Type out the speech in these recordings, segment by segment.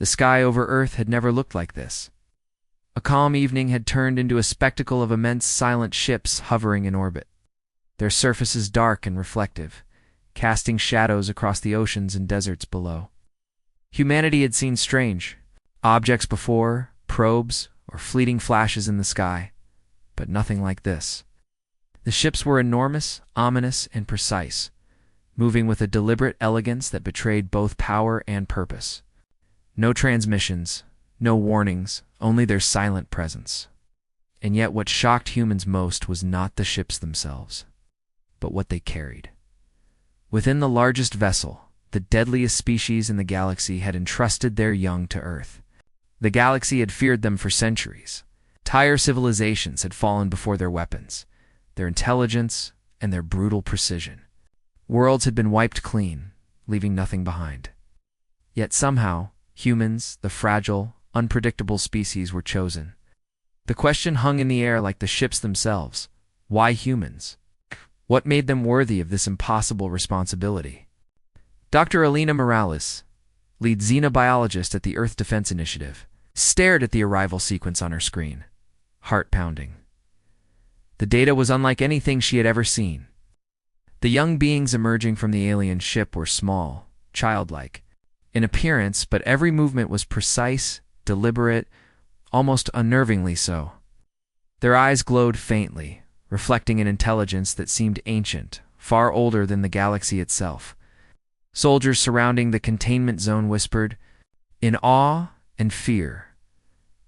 The sky over Earth had never looked like this. A calm evening had turned into a spectacle of immense silent ships hovering in orbit, their surfaces dark and reflective, casting shadows across the oceans and deserts below. Humanity had seen strange objects before, probes, or fleeting flashes in the sky, but nothing like this. The ships were enormous, ominous, and precise, moving with a deliberate elegance that betrayed both power and purpose. No transmissions, no warnings, only their silent presence. And yet what shocked humans most was not the ships themselves, but what they carried. Within the largest vessel, the deadliest species in the galaxy had entrusted their young to Earth. The galaxy had feared them for centuries. Entire civilizations had fallen before their weapons, their intelligence, and their brutal precision. Worlds had been wiped clean, leaving nothing behind. Yet somehow, humans, the fragile, unpredictable species, were chosen. The question hung in the air like the ships themselves. Why humans? What made them worthy of this impossible responsibility? Dr. Alina Morales, lead xenobiologist at the Earth Defense Initiative, stared at the arrival sequence on her screen, heart pounding. The data was unlike anything she had ever seen. The young beings emerging from the alien ship were small, childlike in appearance, but every movement was precise, deliberate, almost unnervingly so. Their eyes glowed faintly, reflecting an intelligence that seemed ancient, far older than the galaxy itself. Soldiers surrounding the containment zone whispered, in awe and fear,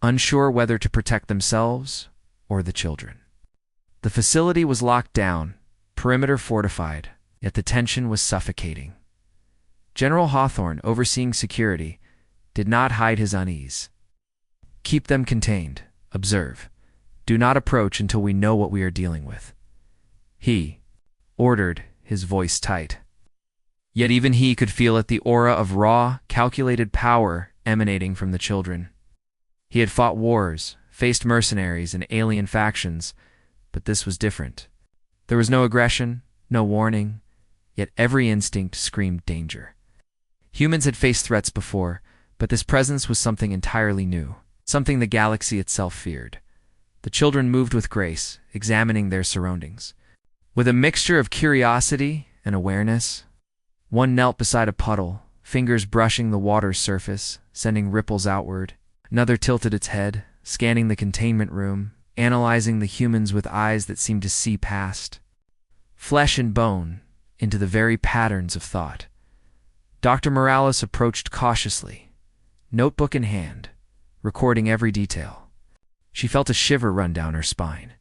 unsure whether to protect themselves or the children. The facility was locked down, perimeter fortified, yet the tension was suffocating. General Hawthorne, overseeing security, did not hide his unease. Keep them contained. Observe. Do not approach until we know what we are dealing with. He ordered, his voice tight. Yet even he could feel it, the aura of raw, calculated power emanating from the children. He had fought wars, faced mercenaries and alien factions, but this was different. There was no aggression, no warning, yet every instinct screamed danger. Humans had faced threats before, but this presence was something entirely new, something the galaxy itself feared. The children moved with grace, examining their surroundings. With a mixture of curiosity and awareness, one knelt beside a puddle, fingers brushing the water's surface, sending ripples outward. Another tilted its head, scanning the containment room, analyzing the humans with eyes that seemed to see past flesh and bone into the very patterns of thought. Dr. Morales approached cautiously, notebook in hand, recording every detail. She felt a shiver run down her spine.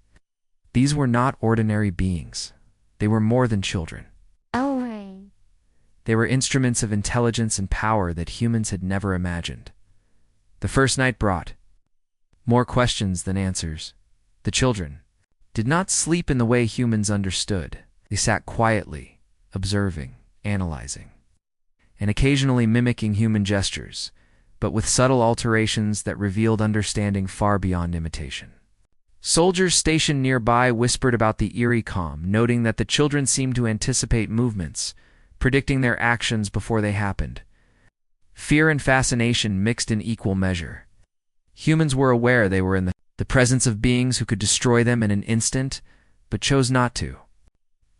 These were not ordinary beings. They were more than children. They were instruments of intelligence and power that humans had never imagined. The first night brought more questions than answers. The children did not sleep in the way humans understood. They sat quietly, observing, analyzing, and occasionally mimicking human gestures, but with subtle alterations that revealed understanding far beyond imitation. Soldiers stationed nearby whispered about the eerie calm, noting that the children seemed to anticipate movements, predicting their actions before they happened. Fear and fascination mixed in equal measure. Humans were aware they were in the presence of beings who could destroy them in an instant, but chose not to.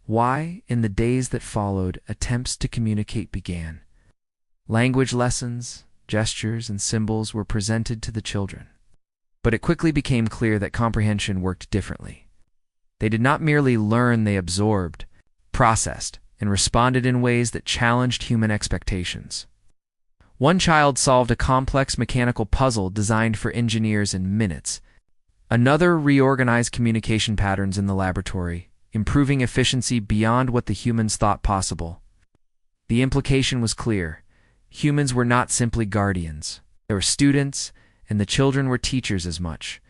Why, in the days that followed, attempts to communicate began. Language lessons, gestures, and symbols were presented to the children. But it quickly became clear that comprehension worked differently. They did not merely learn, they absorbed, processed, and responded in ways that challenged human expectations. One child solved a complex mechanical puzzle designed for engineers in minutes. Another reorganized communication patterns in the laboratory, improving efficiency beyond what the humans thought possible. The implication was clear. Humans were not simply guardians. They were students, and the children were teachers as much.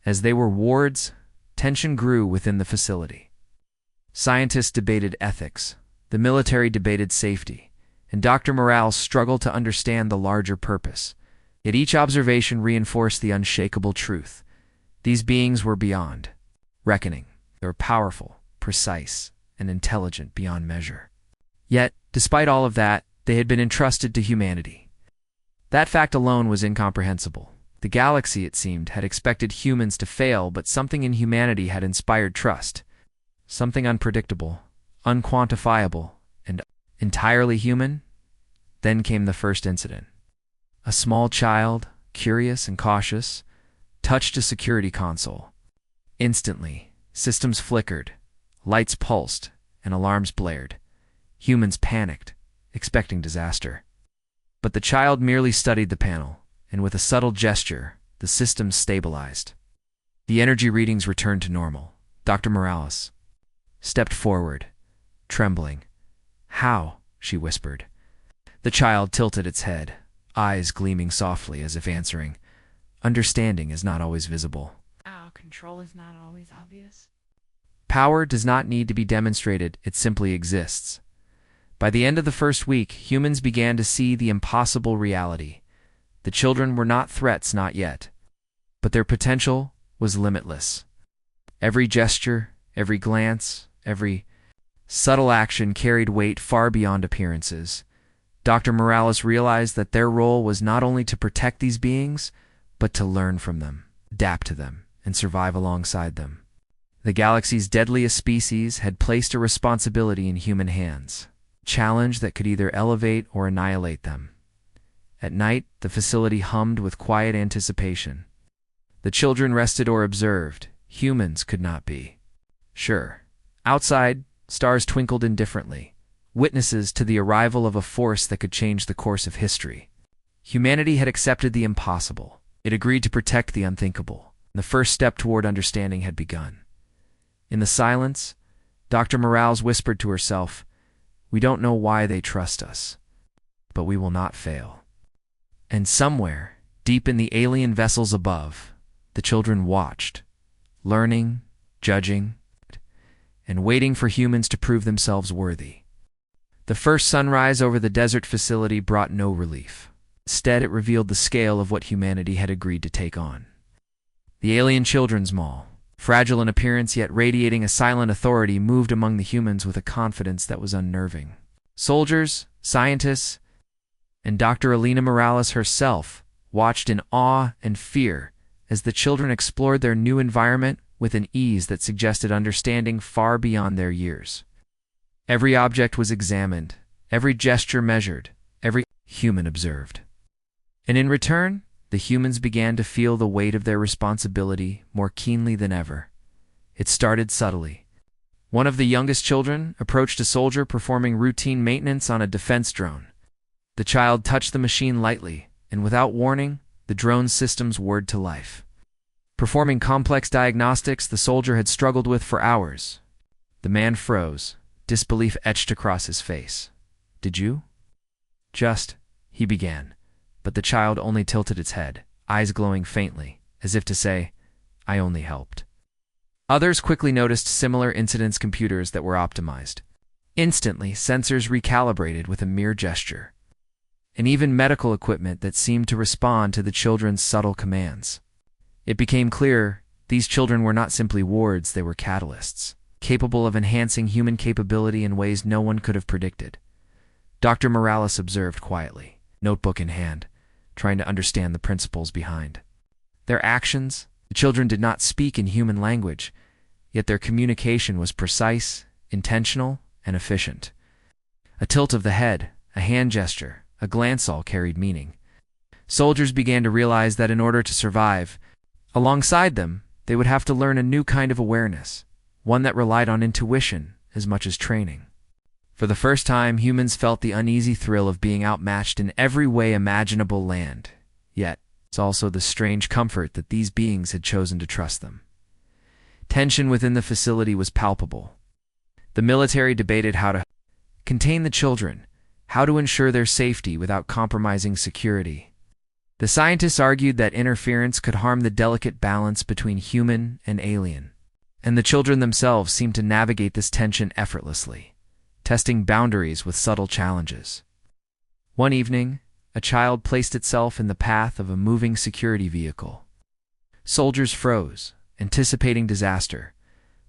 As they were wards, tension grew within the facility. Scientists debated ethics, the military debated safety, and Dr. Morales struggled to understand the larger purpose. Yet each observation reinforced the unshakable truth. These beings were beyond reckoning. They were powerful, precise, and intelligent beyond measure. Yet, despite all of that, they had been entrusted to humanity. That fact alone was incomprehensible. The galaxy, it seemed, had expected humans to fail, but something in humanity had inspired trust. Something unpredictable, unquantifiable, and entirely human. Then came the first incident. A small child, curious and cautious, touched a security console. Instantly, systems flickered, lights pulsed, and alarms blared. Humans panicked, expecting disaster. But the child merely studied the panel, and with a subtle gesture, the systems stabilized. The energy readings returned to normal. Dr. Morales stepped forward, trembling. "How?" she whispered. The child tilted its head, eyes gleaming softly as if answering, "Understanding is not always visible. Control is not always obvious." Power does not need to be demonstrated, it simply exists. By the end of the first week, humans began to see the impossible reality. The children were not threats, not yet. But their potential was limitless. Every gesture, every glance, every subtle action carried weight far beyond appearances. Dr. Morales realized that their role was not only to protect these beings, but to learn from them, adapt to them, and survive alongside them. The galaxy's deadliest species had placed a responsibility in human hands, a challenge that could either elevate or annihilate them. At night, the facility hummed with quiet anticipation. The children rested or observed. Humans could not be. Sure. Outside, stars twinkled indifferently, witnesses to the arrival of a force that could change the course of history. Humanity had accepted the impossible. It agreed to protect the unthinkable. The first step toward understanding had begun. In the silence, Dr. Morales whispered to herself, "We don't know why they trust us, but we will not fail." And somewhere, deep in the alien vessels above, the children watched, learning, judging, and waiting for humans to prove themselves worthy. The first sunrise over the desert facility brought no relief. Instead, it revealed the scale of what humanity had agreed to take on. The alien children's mall, fragile in appearance yet radiating a silent authority, moved among the humans with a confidence that was unnerving. Soldiers, scientists, and Dr. Alina Morales herself watched in awe and fear as the children explored their new environment with an ease that suggested understanding far beyond their years. Every object was examined, every gesture measured, every human observed. And in return, the humans began to feel the weight of their responsibility more keenly than ever. It started subtly. One of the youngest children approached a soldier performing routine maintenance on a defense drone. The child touched the machine lightly, and without warning, the drone's systems whirred to life. Performing complex diagnostics the soldier had struggled with for hours. The man froze, disbelief etched across his face. "Did you?" He began, but the child only tilted its head, eyes glowing faintly, as if to say, "I only helped." Others quickly noticed similar incidents, computers that were optimized. Instantly, sensors recalibrated with a mere gesture. And even medical equipment that seemed to respond to the children's subtle commands. It became clear these children were not simply wards, they were catalysts, capable of enhancing human capability in ways no one could have predicted. Dr. Morales observed quietly, notebook in hand, trying to understand the principles behind their actions. The children did not speak in human language, yet their communication was precise, intentional, and efficient. A tilt of the head, a hand gesture, a glance all carried meaning. Soldiers began to realize that in order to survive, alongside them, they would have to learn a new kind of awareness, one that relied on intuition as much as training. For the first time, humans felt the uneasy thrill of being outmatched in every way imaginable land. Yet, it's also the strange comfort that these beings had chosen to trust them. Tension within the facility was palpable. The military debated how to contain the children, how to ensure their safety without compromising security. The scientists argued that interference could harm the delicate balance between human and alien, and the children themselves seemed to navigate this tension effortlessly, testing boundaries with subtle challenges. One evening, a child placed itself in the path of a moving security vehicle. Soldiers froze, anticipating disaster,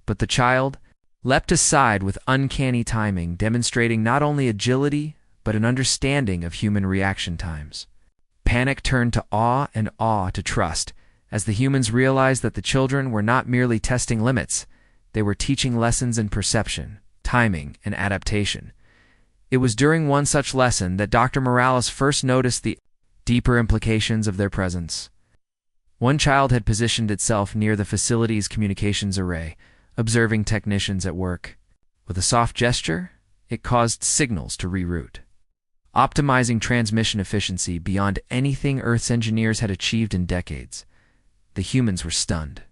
but the child leapt aside with uncanny timing, demonstrating not only agility, but an understanding of human reaction times. Panic turned to awe and awe to trust, as the humans realized that the children were not merely testing limits, they were teaching lessons in perception, timing, and adaptation. It was during one such lesson that Dr. Morales first noticed the deeper implications of their presence. One child had positioned itself near the facility's communications array, observing technicians at work. With a soft gesture, it caused signals to reroute, optimizing transmission efficiency beyond anything Earth's engineers had achieved in decades. The humans were stunned.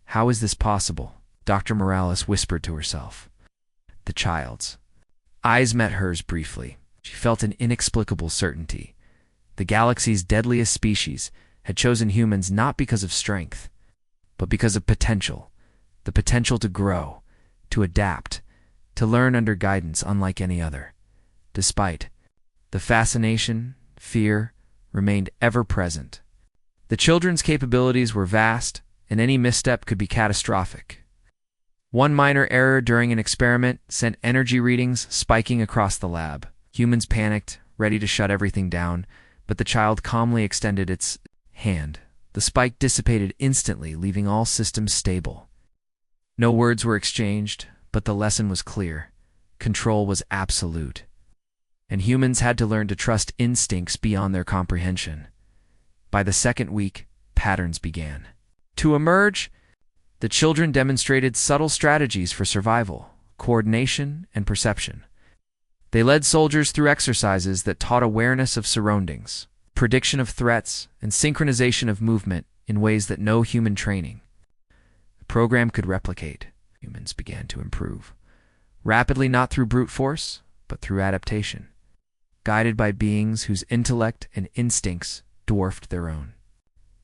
"How is this possible?" Dr. Morales whispered to herself. The child's eyes met hers briefly. She felt an inexplicable certainty. The galaxy's deadliest species had chosen humans not because of strength, but because of potential. The potential to grow, to adapt, to learn under guidance unlike any other. Despite the fascination, fear remained ever present. The children's capabilities were vast, and any misstep could be catastrophic. One minor error during an experiment sent energy readings spiking across the lab. Humans panicked, ready to shut everything down, but the child calmly extended its hand. The spike dissipated instantly, leaving all systems stable. No words were exchanged, but the lesson was clear. Control was absolute, and humans had to learn to trust instincts beyond their comprehension. By the second week, patterns began to emerge. The children demonstrated subtle strategies for survival, coordination, and perception. They led soldiers through exercises that taught awareness of surroundings, prediction of threats, and synchronization of movement in ways that no human training the program could replicate. Humans began to improve, rapidly, not through brute force, but through adaptation, guided by beings whose intellect and instincts dwarfed their own.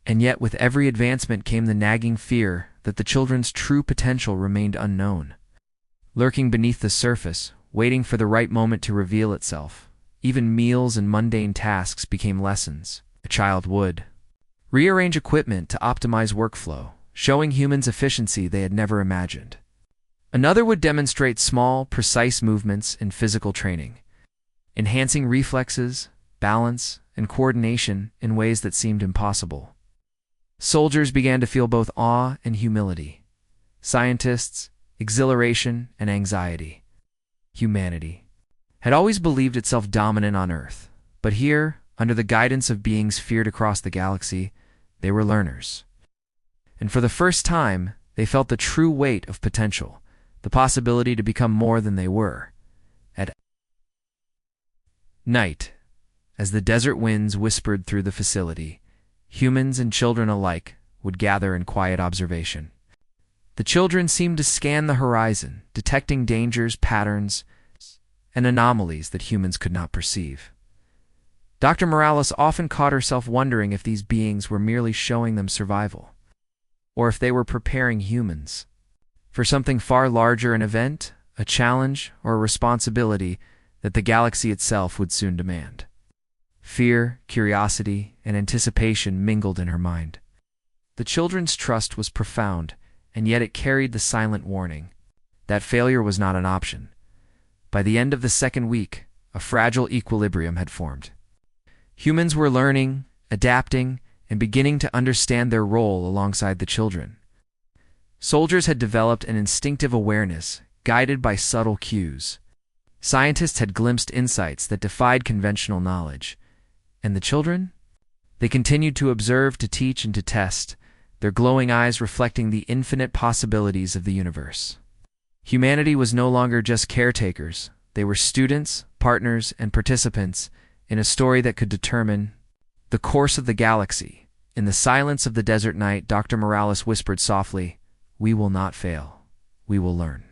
And yet, with every advancement came the nagging fear that the children's true potential remained unknown. Lurking beneath the surface, waiting for the right moment to reveal itself, even meals and mundane tasks became lessons. A child would rearrange equipment to optimize workflow, showing humans efficiency they had never imagined. Another would demonstrate small, precise movements in physical training, enhancing reflexes, balance, and coordination in ways that seemed impossible. Soldiers began to feel both awe and humility. Scientists, exhilaration and anxiety. Humanity had always believed itself dominant on Earth, but here, under the guidance of beings feared across the galaxy, they were learners. And for the first time, they felt the true weight of potential, the possibility to become more than they were. At night, as the desert winds whispered through the facility, humans and children alike would gather in quiet observation. The children seemed to scan the horizon, detecting dangers, patterns, and anomalies that humans could not perceive. Dr. Morales often caught herself wondering if these beings were merely showing them survival, or if they were preparing humans for something far larger, an event, a challenge, or a responsibility that the galaxy itself would soon demand. Fear, curiosity, and anticipation mingled in her mind. The children's trust was profound, and yet it carried the silent warning that failure was not an option. By the end of the second week, a fragile equilibrium had formed. Humans were learning, adapting, and beginning to understand their role alongside the children. Soldiers had developed an instinctive awareness, guided by subtle cues. Scientists had glimpsed insights that defied conventional knowledge. And the children? They continued to observe, to teach, and to test, their glowing eyes reflecting the infinite possibilities of the universe. Humanity was no longer just caretakers. They were students, partners, and participants in a story that could determine the course of the galaxy. In the silence of the desert night, Dr. Morales whispered softly, "We will not fail. We will learn.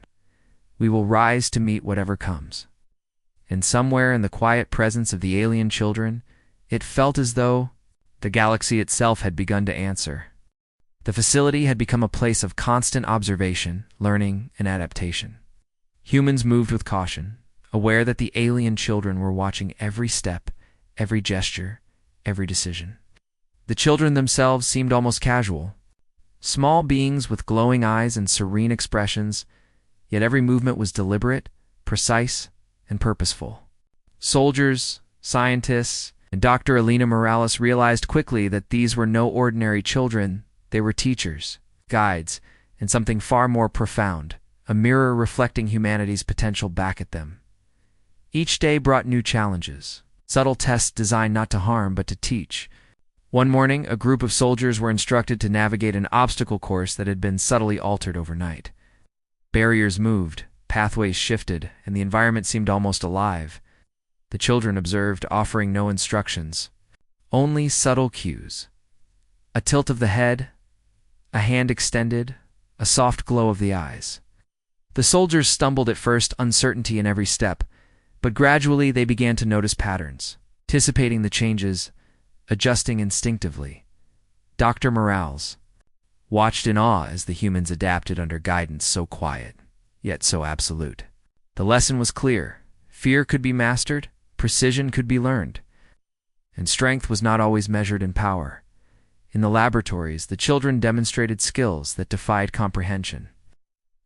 We will rise to meet whatever comes." And somewhere in the quiet presence of the alien children, it felt as though the galaxy itself had begun to answer. The facility had become a place of constant observation, learning, and adaptation. Humans moved with caution, aware that the alien children were watching every step, every gesture, every decision. The children themselves seemed almost casual, small beings with glowing eyes and serene expressions, yet every movement was deliberate, precise, and purposeful. Soldiers, scientists, And Dr. Elena Morales realized quickly that these were no ordinary children. They were teachers, guides, and something far more profound, a mirror reflecting humanity's potential back at them. Each day brought new challenges, subtle tests designed not to harm but to teach. One morning, a group of soldiers were instructed to navigate an obstacle course that had been subtly altered overnight. Barriers moved, pathways shifted, and the environment seemed almost alive. The children observed, offering no instructions, only subtle cues. A tilt of the head, a hand extended, a soft glow of the eyes. The soldiers stumbled at first, uncertainty in every step, but gradually they began to notice patterns, anticipating the changes, adjusting instinctively. Dr. Morales watched in awe as the humans adapted under guidance so quiet, yet so absolute. The lesson was clear. Fear could be mastered, precision could be learned, and strength was not always measured in power. In the laboratories, the children demonstrated skills that defied comprehension.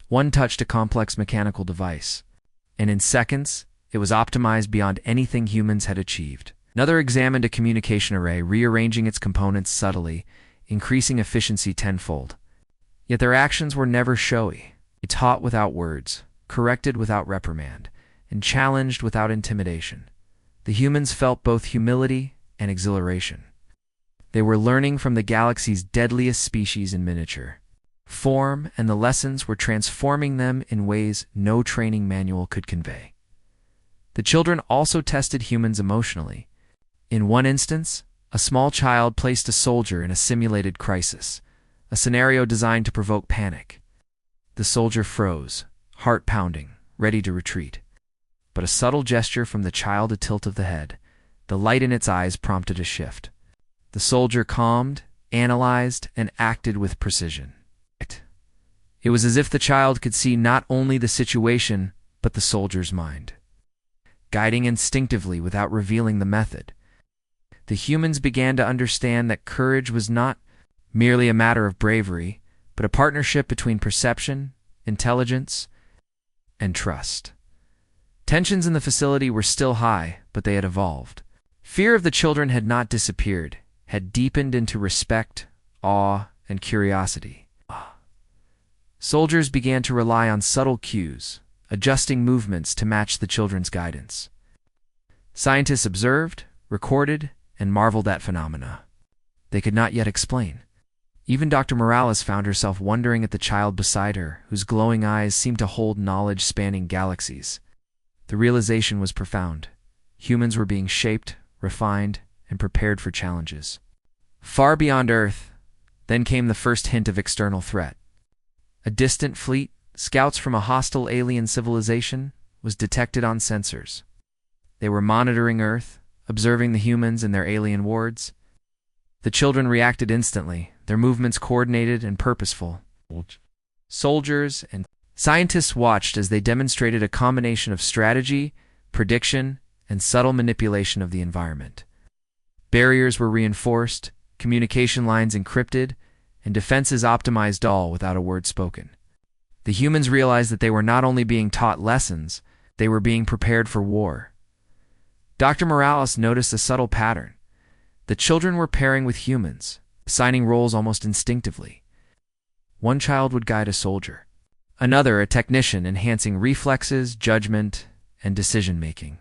One touched a complex mechanical device, and in seconds, it was optimized beyond anything humans had achieved. Another examined a communication array, rearranging its components subtly, increasing efficiency tenfold. Yet their actions were never showy. They taught without words, corrected without reprimand, and challenged without intimidation. The humans felt both humility and exhilaration. They were learning from the galaxy's deadliest species in miniature form, and the lessons were transforming them in ways no training manual could convey. The children also tested humans emotionally. In one instance, a small child placed a soldier in a simulated crisis, a scenario designed to provoke panic. The soldier froze, heart pounding, ready to retreat. But a subtle gesture from the child, a tilt of the head, the light in its eyes prompted a shift. The soldier calmed, analyzed, and acted with precision. It was as if the child could see not only the situation, but the soldier's mind. Guiding instinctively without revealing the method, the humans began to understand that courage was not merely a matter of bravery, but a partnership between perception, intelligence, and trust. Tensions in the facility were still high, but they had evolved. Fear of the children had not disappeared, had deepened into respect, awe, and curiosity. Soldiers began to rely on subtle cues, adjusting movements to match the children's guidance. Scientists observed, recorded, and marveled at phenomena they could not yet explain. Even Dr. Morales found herself wondering at the child beside her, whose glowing eyes seemed to hold knowledge spanning galaxies. The realization was profound. Humans were being shaped, refined, and prepared for challenges far beyond Earth. Then came the first hint of external threat. A distant fleet, scouts from a hostile alien civilization, was detected on sensors. They were monitoring Earth, observing the humans in their alien wards. The children reacted instantly, their movements coordinated and purposeful. Soldiers and scientists watched as they demonstrated a combination of strategy, prediction, and subtle manipulation of the environment. Barriers were reinforced, communication lines encrypted, and defenses optimized, all without a word spoken. The humans realized that they were not only being taught lessons, they were being prepared for war. Dr. Morales noticed a subtle pattern. The children were pairing with humans, assigning roles almost instinctively. One child would guide a soldier, another a technician, enhancing reflexes, judgment, and decision-making.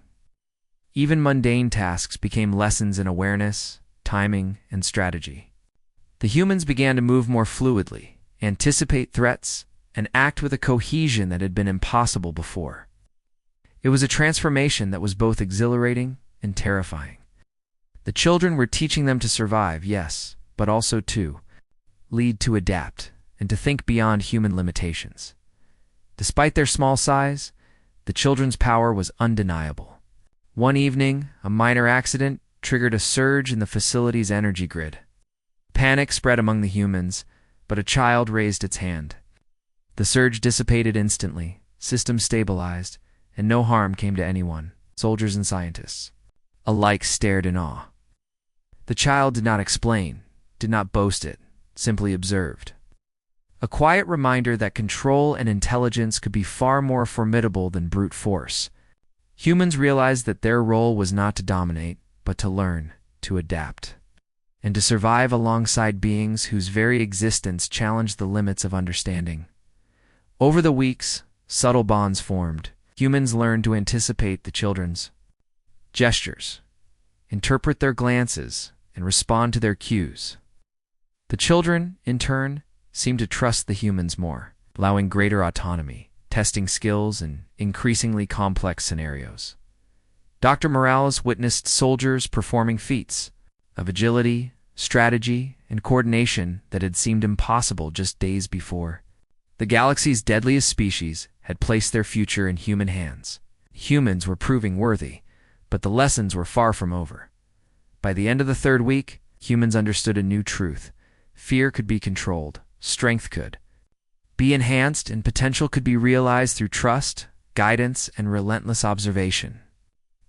Even mundane tasks became lessons in awareness, timing, and strategy. The humans began to move more fluidly, anticipate threats, and act with a cohesion that had been impossible before. It was a transformation that was both exhilarating and terrifying. The children were teaching them to survive, yes, but also to lead, to adapt, and to think beyond human limitations. Despite their small size, the children's power was undeniable. One evening, a minor accident triggered a surge in the facility's energy grid. Panic spread among the humans, but a child raised its hand. The surge dissipated instantly, systems stabilized, and no harm came to anyone. Soldiers and scientists alike stared in awe. The child did not explain, did not boast it, simply observed. A quiet reminder that control and intelligence could be far more formidable than brute force. Humans realized that their role was not to dominate, but to learn, to adapt, and to survive alongside beings whose very existence challenged the limits of understanding. Over the weeks, subtle bonds formed. Humans learned to anticipate the children's gestures, interpret their glances, and respond to their cues. The children, in turn, seemed to trust the humans more, allowing greater autonomy, testing skills in increasingly complex scenarios. Dr. Morales witnessed soldiers performing feats of agility, strategy, and coordination that had seemed impossible just days before. The galaxy's deadliest species had placed their future in human hands. Humans were proving worthy, but the lessons were far from over. By the end of the third week, humans understood a new truth. Fear could be controlled, strength could be enhanced, and potential could be realized through trust, guidance, and relentless observation.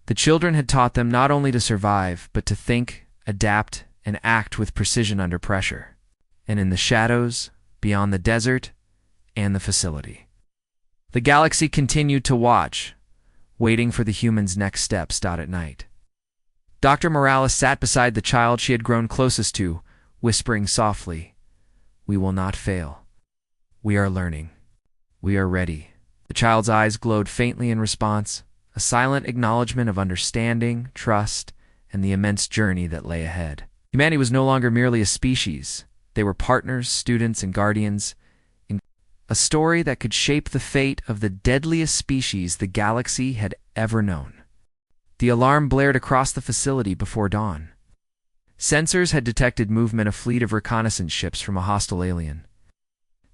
The children had taught them not only to survive, but to think, adapt, and act with precision under pressure, and in the shadows, beyond the desert, and the facility. The galaxy continued to watch, waiting for the humans' next steps at night. Dr. Morales sat beside the child she had grown closest to, whispering softly, "We will not fail. We are learning. We are ready." The child's eyes glowed faintly in response, a silent acknowledgement of understanding, trust, and the immense journey that lay ahead. Humanity was no longer merely a species. They were partners, students, and guardians in a story that could shape the fate of the deadliest species the galaxy had ever known. The alarm blared across the facility before dawn. Sensors had detected movement of a fleet of reconnaissance ships from a hostile alien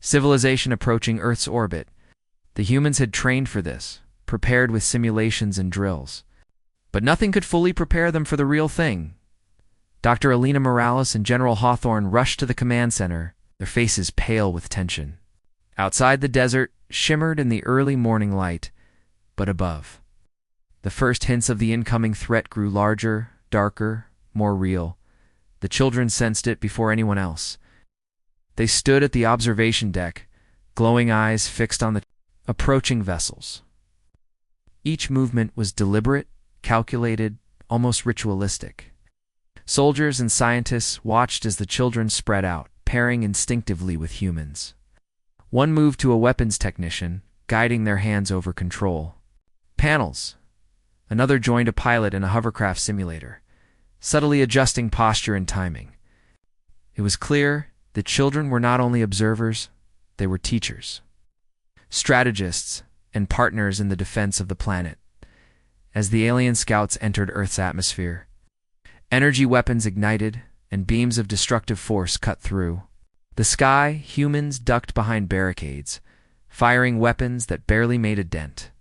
civilization approaching Earth's orbit. The humans had trained for this, prepared with simulations and drills. But nothing could fully prepare them for the real thing. Dr. Alina Morales and General Hawthorne rushed to the command center, their faces pale with tension. Outside, the desert shimmered in the early morning light, but above, the first hints of the incoming threat grew larger, darker, more real. The children sensed it before anyone else. They stood at the observation deck, glowing eyes fixed on the approaching vessels. Each movement was deliberate, calculated, almost ritualistic. Soldiers and scientists watched as the children spread out, pairing instinctively with humans. One moved to a weapons technician, guiding their hands over control panels. Another joined a pilot in a hovercraft simulator, subtly adjusting posture and timing. It was clear the children were not only observers, they were teachers, strategists, and partners in the defense of the planet. As the alien scouts entered Earth's atmosphere, energy weapons ignited, and beams of destructive force cut through. The sky, humans ducked behind barricades, firing weapons that barely made a dent.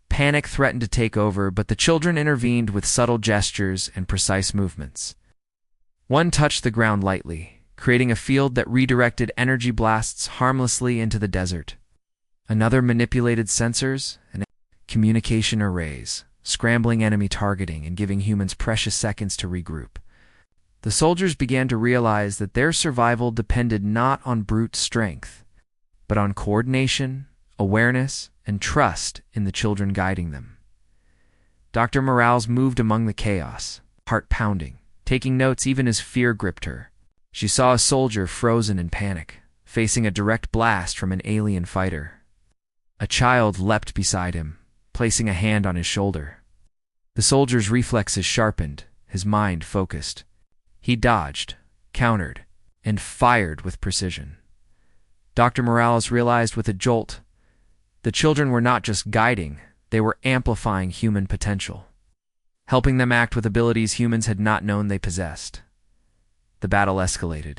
Panic threatened to take over, but the children intervened with subtle gestures and precise movements. One touched the ground lightly, creating a field that redirected energy blasts harmlessly into the desert. Another manipulated sensors and communication arrays, scrambling enemy targeting and giving humans precious seconds to regroup. The soldiers began to realize that their survival depended not on brute strength, but on coordination, awareness, and trust in the children guiding them. Dr. Morales moved among the chaos, heart pounding, taking notes even as fear gripped her. She saw a soldier frozen in panic, facing a direct blast from an alien fighter. A child leapt beside him, placing a hand on his shoulder. The soldier's reflexes sharpened, his mind focused. He dodged, countered, and fired with precision. Dr. Morales realized with a jolt, the children were not just guiding, they were amplifying human potential, helping them act with abilities humans had not known they possessed. The battle escalated.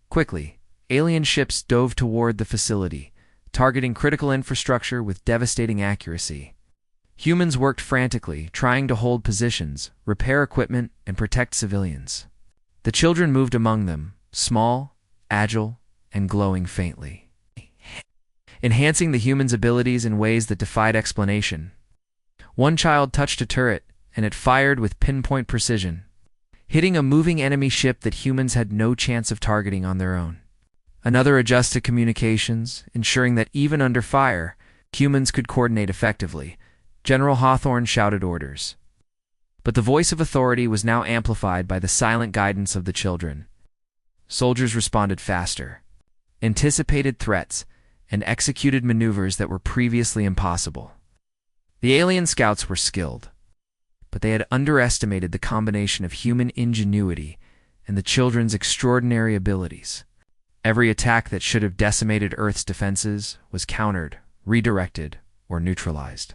Quickly, alien ships dove toward the facility, targeting critical infrastructure with devastating accuracy. Humans worked frantically, trying to hold positions, repair equipment, and protect civilians. The children moved among them, small, agile, and glowing faintly, enhancing the humans' abilities in ways that defied explanation. One child touched a turret, and it fired with pinpoint precision, hitting a moving enemy ship that humans had no chance of targeting on their own. Another adjusted communications, ensuring that even under fire, humans could coordinate effectively. General Hawthorne shouted orders. But the voice of authority was now amplified by the silent guidance of the children. Soldiers responded faster, anticipated threats, and executed maneuvers that were previously impossible. The alien scouts were skilled, but they had underestimated the combination of human ingenuity and the children's extraordinary abilities. Every attack that should have decimated Earth's defenses was countered, redirected, or neutralized.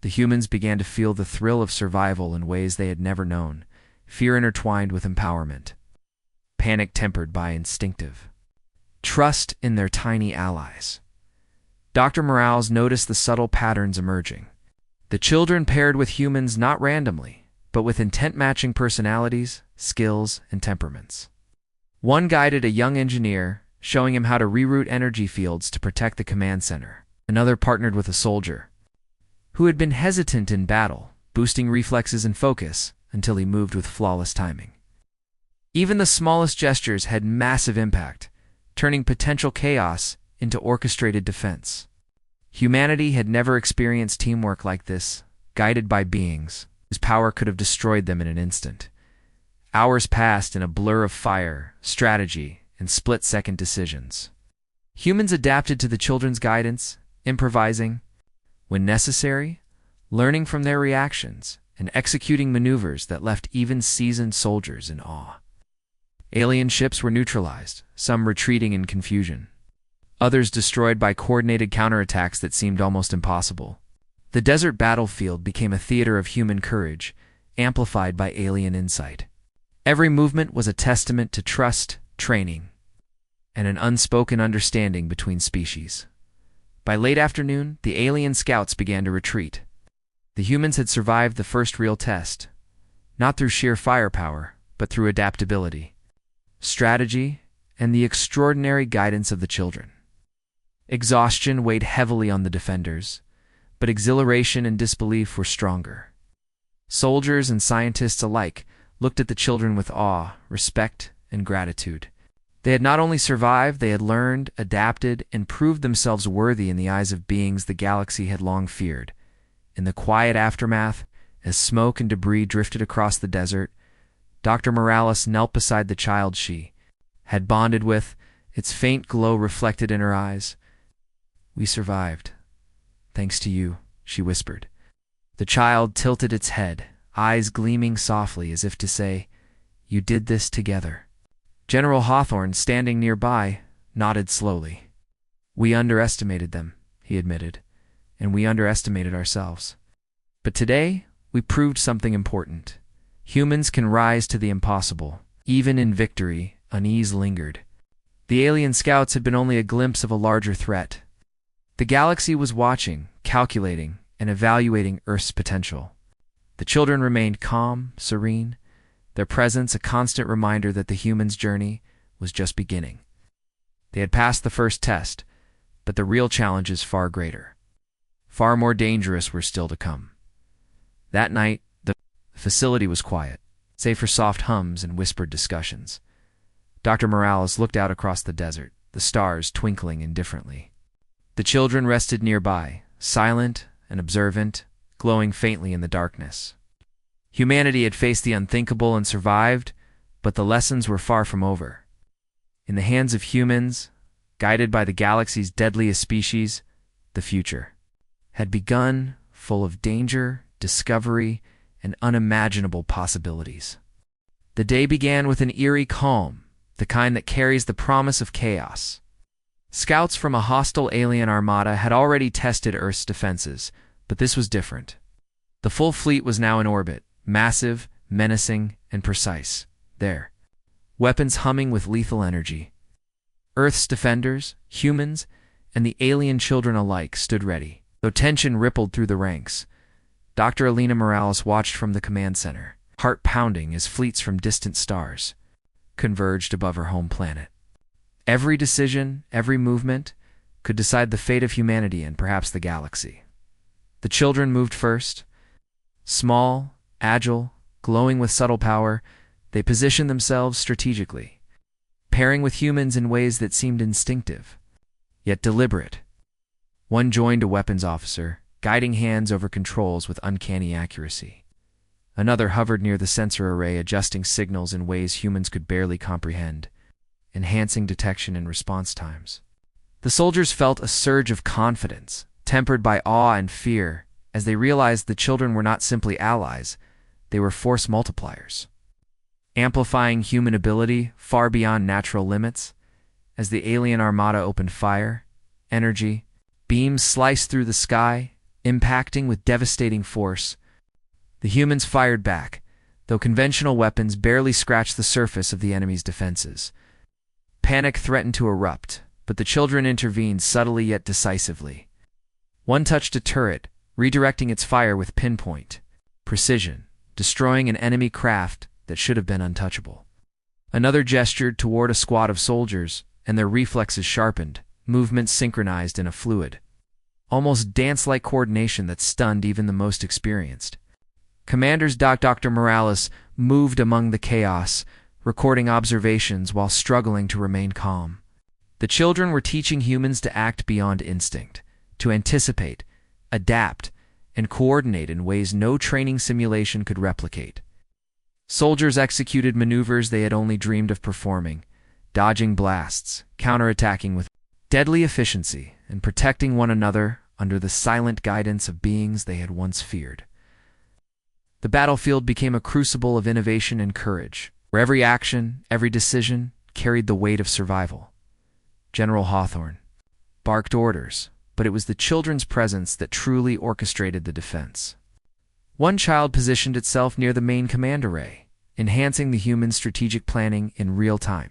The humans began to feel the thrill of survival in ways they had never known, fear intertwined with empowerment, panic tempered by instinctive trust in their tiny allies. Dr. Morales noticed the subtle patterns emerging. The children paired with humans not randomly, but with intent-matching personalities, skills, and temperaments. One guided a young engineer, showing him how to reroute energy fields to protect the command center. Another partnered with a soldier, who had been hesitant in battle, boosting reflexes and focus until he moved with flawless timing. Even the smallest gestures had massive impact, turning potential chaos into orchestrated defense. Humanity had never experienced teamwork like this, guided by beings whose power could have destroyed them in an instant. Hours passed in a blur of fire, strategy, and split-second decisions. Humans adapted to the children's guidance, improvising when necessary, learning from their reactions, and executing maneuvers that left even seasoned soldiers in awe. Alien ships were neutralized, some retreating in confusion, others destroyed by coordinated counterattacks that seemed almost impossible. The desert battlefield became a theater of human courage, amplified by alien insight. Every movement was a testament to trust, training, and an unspoken understanding between species. By late afternoon, the alien scouts began to retreat. The humans had survived the first real test, not through sheer firepower, but through adaptability, strategy, and the extraordinary guidance of the children. Exhaustion weighed heavily on the defenders, but exhilaration and disbelief were stronger. Soldiers and scientists alike looked at the children with awe, respect, and gratitude. They had not only survived, they had learned, adapted, and proved themselves worthy in the eyes of beings the galaxy had long feared. In the quiet aftermath, as smoke and debris drifted across the desert, Dr. Morales knelt beside the child she had bonded with, its faint glow reflected in her eyes. "We survived. Thanks to you," she whispered. The child tilted its head, eyes gleaming softly as if to say, "You did this together." General Hawthorne, standing nearby, nodded slowly. "We underestimated them," he admitted, "and we underestimated ourselves. But today, we proved something important. Humans can rise to the impossible. Even in victory, unease lingered. The alien scouts had been only a glimpse of a larger threat. The galaxy was watching, calculating, and evaluating Earth's potential. The children remained calm, serene, their presence a constant reminder that the humans' journey was just beginning. They had passed the first test, but the real challenges far greater, far more dangerous were still to come. That night, the facility was quiet, save for soft hums and whispered discussions. Dr. Morales looked out across the desert, the stars twinkling indifferently. The children rested nearby, silent and observant, glowing faintly in the darkness. Humanity had faced the unthinkable and survived, but the lessons were far from over. In the hands of humans, guided by the galaxy's deadliest species, the future had begun, full of danger, discovery, and unimaginable possibilities. The day began with an eerie calm, the kind that carries the promise of chaos. Scouts from a hostile alien armada had already tested Earth's defenses, but this was different. The full fleet was now in orbit, massive, menacing, and precise. There, weapons humming with lethal energy. Earth's defenders, humans, and the alien children alike stood ready. Though tension rippled through the ranks, Dr. Alina Morales watched from the command center, heart pounding as fleets from distant stars converged above her home planet. Every decision, every movement, could decide the fate of humanity and perhaps the galaxy. The children moved first. Small, agile, glowing with subtle power, they positioned themselves strategically, pairing with humans in ways that seemed instinctive, yet deliberate. One joined a weapons officer, guiding hands over controls with uncanny accuracy. Another hovered near the sensor array, adjusting signals in ways humans could barely comprehend, enhancing detection and response times. The soldiers felt a surge of confidence, tempered by awe and fear, as they realized the children were not simply allies, they were force multipliers, amplifying human ability far beyond natural limits. As the alien armada opened fire, energy, beams sliced through the sky, impacting with devastating force. The humans fired back, though conventional weapons barely scratched the surface of the enemy's defenses. Panic threatened to erupt, but the children intervened subtly yet decisively. One touched a turret, redirecting its fire with pinpoint precision, destroying an enemy craft that should have been untouchable. Another gestured toward a squad of soldiers, and their reflexes sharpened, movements synchronized in a fluid, almost dance-like coordination that stunned even the most experienced. Commander's Dr. Morales moved among the chaos, recording observations while struggling to remain calm. The children were teaching humans to act beyond instinct, to anticipate, adapt, and coordinate in ways no training simulation could replicate. Soldiers executed maneuvers they had only dreamed of performing, dodging blasts, counterattacking with deadly efficiency, and protecting one another under the silent guidance of beings they had once feared. The battlefield became a crucible of innovation and courage, where every action, every decision, carried the weight of survival. General Hawthorne barked orders, but it was the children's presence that truly orchestrated the defense. One child positioned itself near the main command array, enhancing the human strategic planning in real time.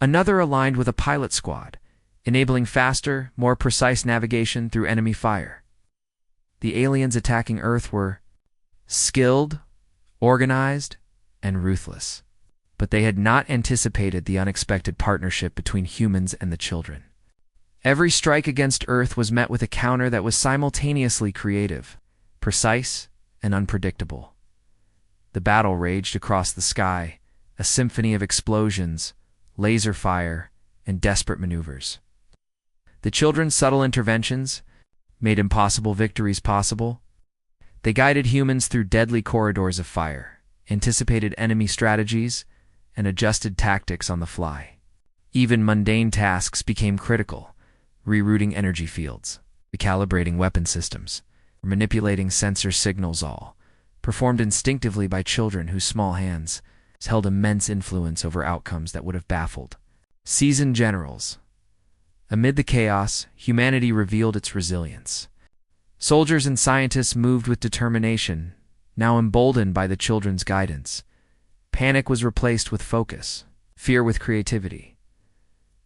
Another aligned with a pilot squad, enabling faster, more precise navigation through enemy fire. The aliens attacking Earth were skilled, organized, and ruthless, but they had not anticipated the unexpected partnership between humans and the children. Every strike against Earth was met with a counter that was simultaneously creative, precise, and unpredictable. The battle raged across the sky, a symphony of explosions, laser fire, and desperate maneuvers. The children's subtle interventions made impossible victories possible. They guided humans through deadly corridors of fire, anticipated enemy strategies, and adjusted tactics on the fly. Even mundane tasks became critical, rerouting energy fields, recalibrating weapon systems, or manipulating sensor signals, all performed instinctively by children whose small hands held immense influence over outcomes that would have baffled seasoned generals. Amid the chaos, humanity revealed its resilience. Soldiers and scientists moved with determination, now emboldened by the children's guidance. Panic was replaced with focus, fear with creativity.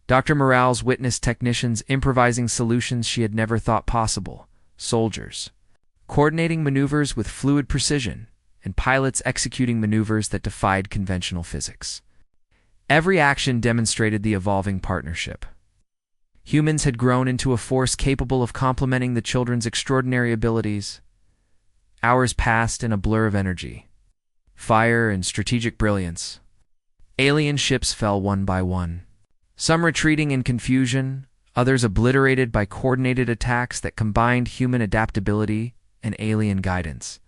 Dr. Morales witnessed technicians improvising solutions she had never thought possible, soldiers coordinating maneuvers with fluid precision, and pilots executing maneuvers that defied conventional physics. Every action demonstrated the evolving partnership. Humans had grown into a force capable of complementing the children's extraordinary abilities. Hours passed in a blur of energy, fire, and strategic brilliance. Alien ships fell one by one, some retreating in confusion, others obliterated by coordinated attacks that combined human adaptability and alien guidance.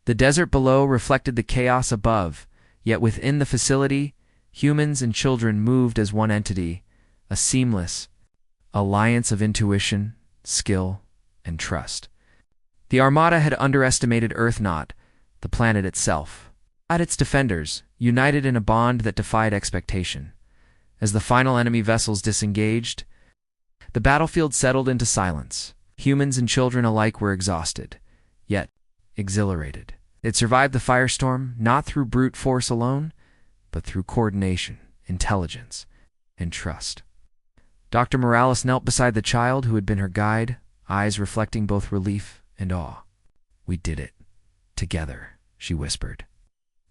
The desert below reflected the chaos above, yet within the facility, humans and children moved as one entity, a seamless alliance of intuition, skill, and trust. The Armada had underestimated Earth, not the planet itself. At its defenders, united in a bond that defied expectation. As the final enemy vessels disengaged, the battlefield settled into silence. Humans and children alike were exhausted, yet exhilarated. It survived the firestorm not through brute force alone, but through coordination, intelligence, and trust. Dr. Morales knelt beside the child who had been her guide, eyes reflecting both relief and awe. "We did it. Together," she whispered.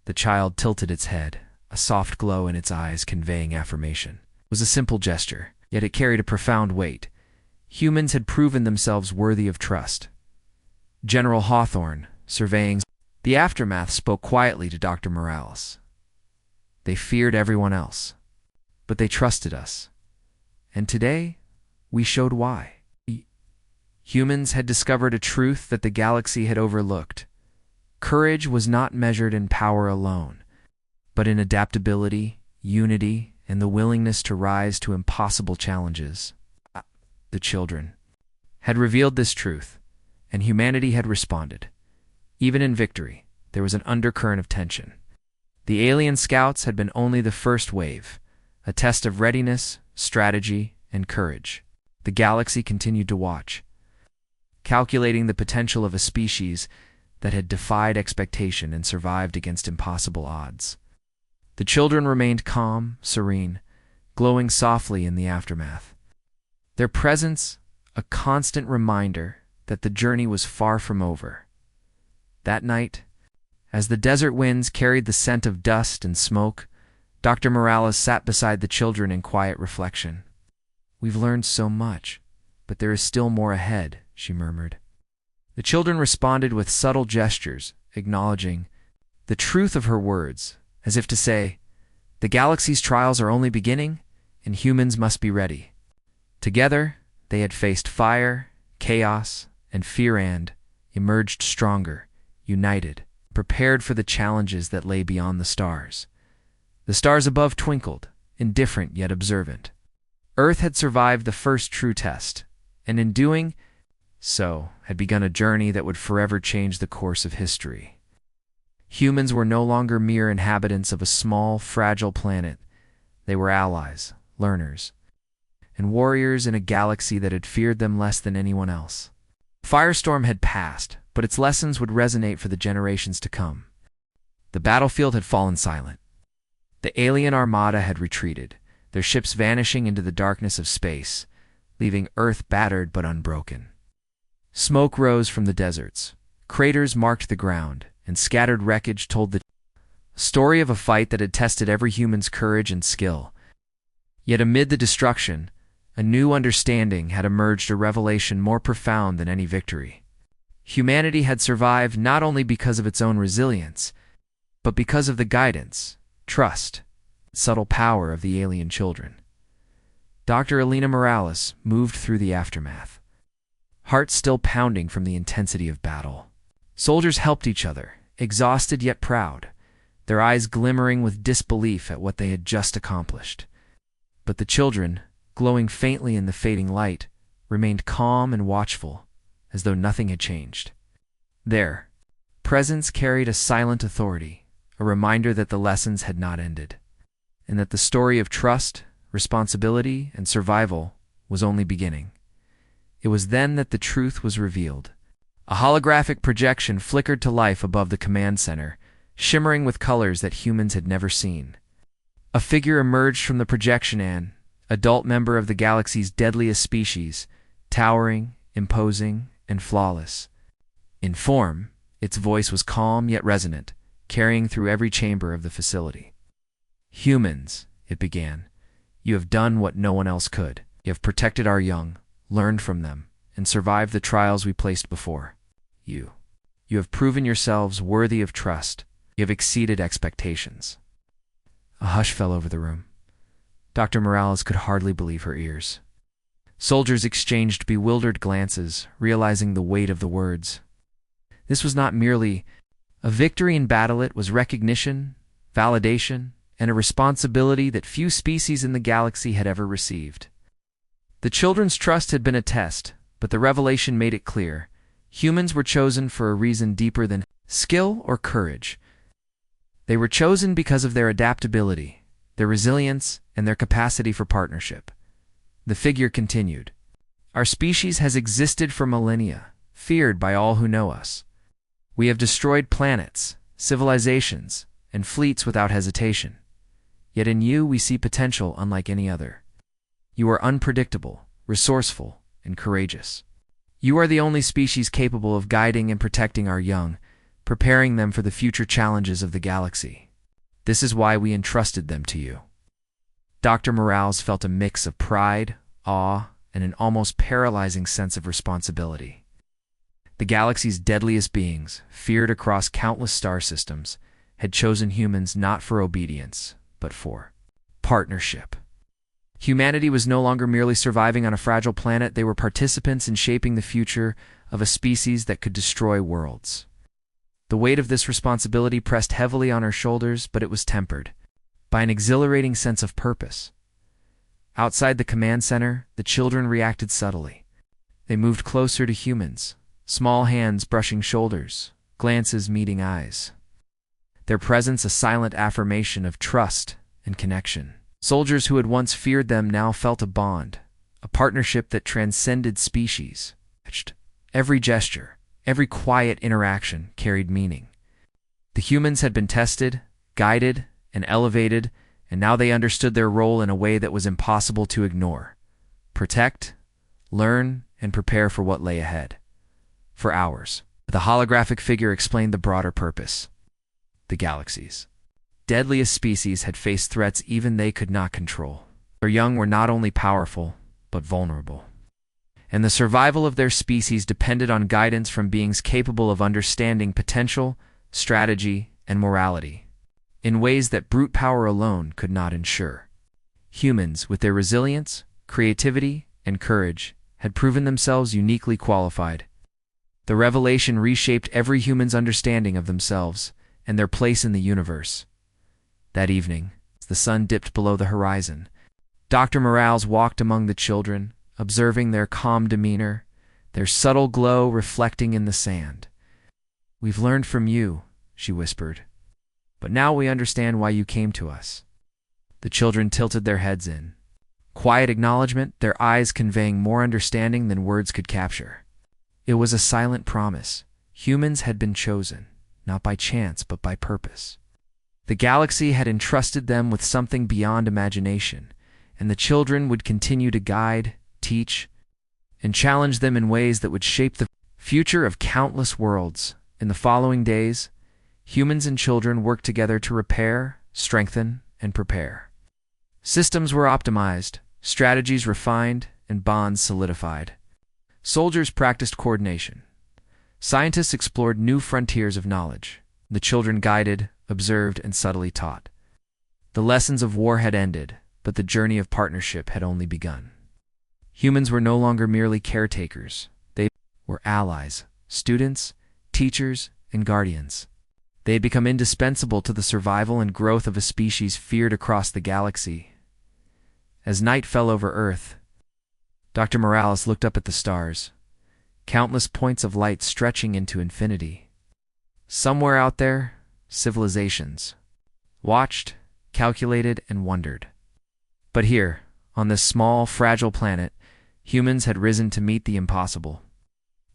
The child tilted its head, a soft glow in its eyes conveying affirmation. It was a simple gesture, yet it carried a profound weight. Humans had proven themselves worthy of trust. General Hawthorne, surveying the aftermath, spoke quietly to Dr. Morales. "They feared everyone else, but they trusted us. And today, we showed why." Humans had discovered a truth that the galaxy had overlooked. Courage was not measured in power alone, but in adaptability, unity, and the willingness to rise to impossible challenges. The children had revealed this truth, and humanity had responded. Even in victory, there was an undercurrent of tension. The alien scouts had been only the first wave, a test of readiness, strategy, and courage. The galaxy continued to watch, calculating the potential of a species that had defied expectation and survived against impossible odds. The children remained calm, serene, glowing softly in the aftermath. Their presence, a constant reminder that the journey was far from over. That night, as the desert winds carried the scent of dust and smoke, Dr. Morales sat beside the children in quiet reflection. "We've learned so much, but there is still more ahead," she murmured. The children responded with subtle gestures, acknowledging the truth of her words, as if to say, "The galaxy's trials are only beginning, and humans must be ready." Together, they had faced fire, chaos, and fear and emerged stronger, united, prepared for the challenges that lay beyond the stars. The stars above twinkled, indifferent yet observant. Earth had survived the first true test, and in doing so had begun a journey that would forever change the course of history. Humans were no longer mere inhabitants of a small, fragile planet. They were allies, learners, and warriors in a galaxy that had feared them less than anyone else. Firestorm had passed, but its lessons would resonate for the generations to come. The battlefield had fallen silent. The alien armada had retreated, their ships vanishing into the darkness of space, leaving Earth battered but unbroken. Smoke rose from the deserts, craters marked the ground, and scattered wreckage told the story of a fight that had tested every human's courage and skill. Yet amid the destruction, a new understanding had emerged, a revelation more profound than any victory. Humanity had survived not only because of its own resilience, but because of the guidance, trust, subtle power of the alien children. Dr. Elena Morales moved through the aftermath, heart still pounding from the intensity of battle. Soldiers helped each other, exhausted yet proud, their eyes glimmering with disbelief at what they had just accomplished. But the children, glowing faintly in the fading light, remained calm and watchful, as though nothing had changed. Their presence carried a silent authority, a reminder that the lessons had not ended, and that the story of trust, responsibility, and survival was only beginning. It was then that the truth was revealed. A holographic projection flickered to life above the command center, shimmering with colors that humans had never seen. A figure emerged from the projection, an adult member of the galaxy's deadliest species, towering, imposing, and flawless. In form, its voice was calm yet resonant, carrying through every chamber of the facility. "Humans," it began, "you have done what no one else could. You have protected our young, learned from them, and survived the trials we placed before you. You have proven yourselves worthy of trust. You have exceeded expectations." A hush fell over the room. Dr. Morales could hardly believe her ears. Soldiers exchanged bewildered glances, realizing the weight of the words. This was not merely a victory in battle, it was recognition, validation, and a responsibility that few species in the galaxy had ever received. The children's trust had been a test, but the revelation made it clear. Humans were chosen for a reason deeper than skill or courage. They were chosen because of their adaptability, their resilience, and their capacity for partnership. The figure continued, "Our species has existed for millennia, feared by all who know us. We have destroyed planets, civilizations, and fleets without hesitation. Yet in you we see potential unlike any other. You are unpredictable, resourceful, and courageous. You are the only species capable of guiding and protecting our young, preparing them for the future challenges of the galaxy. This is why we entrusted them to you." Dr. Morales felt a mix of pride, awe, and an almost paralyzing sense of responsibility. The galaxy's deadliest beings, feared across countless star systems, had chosen humans not for obedience, but for partnership. Humanity was no longer merely surviving on a fragile planet, they were participants in shaping the future of a species that could destroy worlds. The weight of this responsibility pressed heavily on her shoulders, but it was tempered by an exhilarating sense of purpose. Outside the command center, the children reacted subtly. They moved closer to humans, small hands brushing shoulders, glances meeting eyes. Their presence a silent affirmation of trust and connection. Soldiers who had once feared them now felt a bond, a partnership that transcended species. Every gesture, every quiet interaction carried meaning. The humans had been tested, guided, and elevated, and now they understood their role in a way that was impossible to ignore. Protect, learn, and prepare for what lay ahead. For hours, the holographic figure explained the broader purpose. The galaxies. Deadliest species had faced threats even they could not control. Their young were not only powerful, but vulnerable. And the survival of their species depended on guidance from beings capable of understanding potential, strategy, and morality, in ways that brute power alone could not ensure. Humans, with their resilience, creativity, and courage, had proven themselves uniquely qualified. The revelation reshaped every human's understanding of themselves and their place in the universe. That evening, as the sun dipped below the horizon, Dr. Morales walked among the children, observing their calm demeanor, their subtle glow reflecting in the sand. "We've learned from you," she whispered, "but now we understand why you came to us." The children tilted their heads in quiet acknowledgement, their eyes conveying more understanding than words could capture. It was a silent promise. Humans had been chosen, not by chance, but by purpose. The galaxy had entrusted them with something beyond imagination, and the children would continue to guide, teach, and challenge them in ways that would shape the future of countless worlds. In the following days, humans and children worked together to repair, strengthen, and prepare. Systems were optimized, strategies refined, and bonds solidified. Soldiers practiced coordination. Scientists explored new frontiers of knowledge. The children guided, observed, and subtly taught. The lessons of war had ended, but the journey of partnership had only begun. Humans were no longer merely caretakers. They were allies, students, teachers, and guardians. They had become indispensable to the survival and growth of a species feared across the galaxy. As night fell over Earth, Dr. Morales looked up at the stars, countless points of light stretching into infinity. Somewhere out there, civilizations watched, calculated, and wondered. But here, on this small, fragile planet, humans had risen to meet the impossible.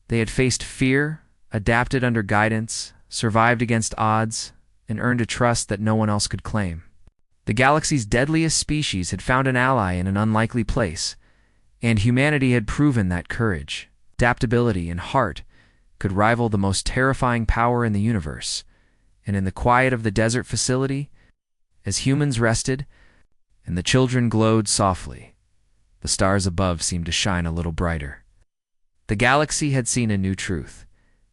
They had faced fear, adapted under guidance, survived against odds, and earned a trust that no one else could claim. The galaxy's deadliest species had found an ally in an unlikely place, and humanity had proven that courage, adaptability, and heart could rival the most terrifying power in the universe. And in the quiet of the desert facility, as humans rested and the children glowed softly, the stars above seemed to shine a little brighter. The galaxy had seen a new truth.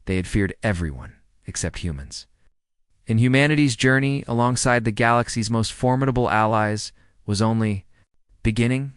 They had feared everyone except humans. In humanity's journey alongside the galaxy's most formidable allies was only beginning.